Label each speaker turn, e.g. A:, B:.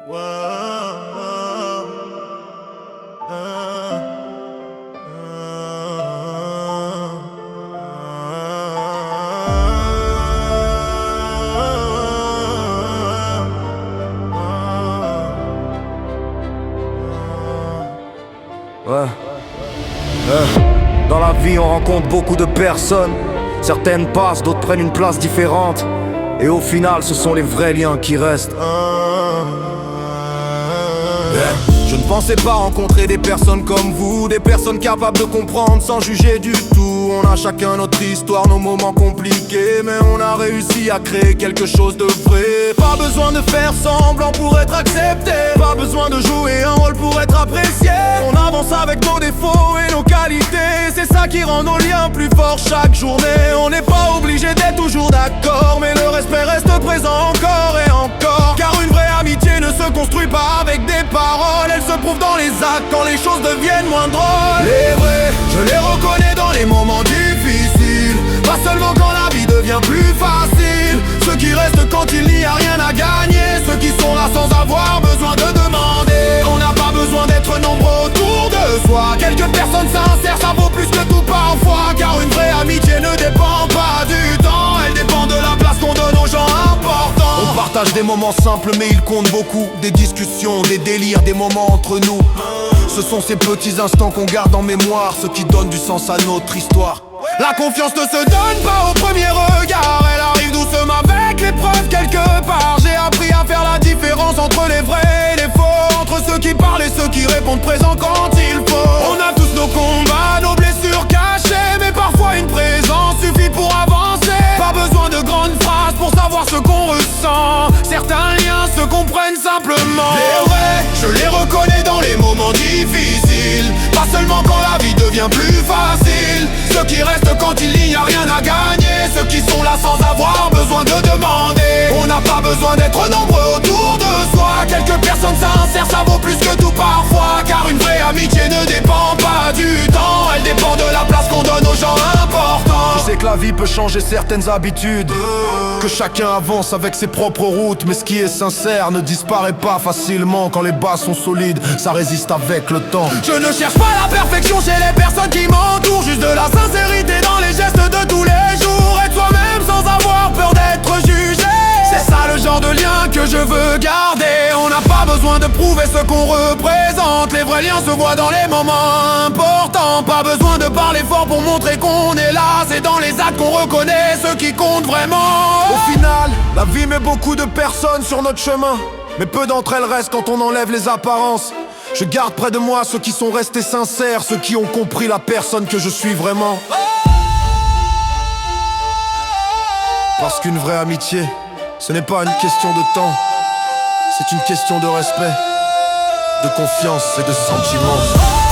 A: Dans la vie, on rencontre beaucoup de personnes. Certaines passent, d'autres prennent une place différente. Et au final, ce sont les vrais liens qui restent. Je ne pensais pas rencontrer des personnes comme vous, des personnes capables de comprendre sans juger du tout. On a chacun notre histoire, nos moments compliqués, mais on a réussi à créer quelque chose de vrai. Pas besoin de faire semblant pour être accepté, pas besoin de jouer un rôle pour être apprécié. On avance avec nos défauts et nos qualités, c'est ça qui rend nos liens plus forts chaque journée. On n'est pas obligé d'être toujours d'accord, mais le respect reste présent encore et encore. Car une vraie amitié ne se construit pas avec des paroles, elle se prouve dans les actes quand les choses deviennent moins drôles. Les vrais, je les reconnais dans les moments difficiles, pas seulement quand la vie devient plus facile. Ceux qui restent quand il n'y a rien à gagner, ceux qui sont là sans avoir besoin de demander. On n'a pas besoin d'être nombreux autour de soi, quelques personnes sincères ça vaut plus que tout parfois. Car une vraie amitié ne dépend pas du temps, elle dépend de la place qu'on donne aux gens importants. On partage des moments simples mais ils comptent beaucoup, des discussions, des délires, des moments entre nous. Ce sont ces petits instants qu'on garde en mémoire, ceux qui donnent du sens à notre histoire. La confiance ne se donne pas au premier regard, elle arrive doucement avec l'épreuve quelque part. J'ai appris à faire la différence entre les vrais et les faux, entre ceux qui parlent et ceux qui répondent présent quand il faut. On a tous nos combats, nos blessures cachées, mais parfois une présence suffit pour avancer. Pas besoin de grandes phrases pour savoir ce qu'on ressent, certains liens se comprennent simplement. Les vrais, je les reconnais dans les moments difficiles, pas seulement quand la vie devient plus facile. Ceux qui restent quand il n'y a rien à gagner, ceux qui sont là sans avoir besoin de demander. On n'a pas besoin d'être nombreux autour de soi, quelques personnes sincères ça vaut plus que tout parfois. Car une vraie amitié ne dépend pas du temps, elle dépend de la place qu'on donne aux gens importants. Je sais que la vie peut changer certaines habitudes, que chacun avance avec ses propres routes, mais ce qui est sincère ne disparaît pas facilement. Quand les bases sont solides, ça résiste avec le temps. Je ne cherche pas la perfection chez les personnes qui m'entourent, juste de la sincérité dans les gestes de tous les jours. Être soi-même sans avoir peur d'être jugé, c'est ça le genre de lien que je veux garder. On n'a pas besoin de prouver ce qu'on représente, les vrais liens se voient dans les moments importants. Pas besoin de parler fort pour montrer qu'on est là, c'est dans les actes qu'on reconnaît ceux qui comptent vraiment. Au final, la vie met beaucoup de personnes sur notre chemin, mais peu d'entre elles restent quand on enlève les apparences. Je garde près de moi ceux qui sont restés sincères, ceux qui ont compris la personne que je suis vraiment. Parce qu'une vraie amitié, ce n'est pas une question de temps, c'est une question de respect, de confiance et de sentiments.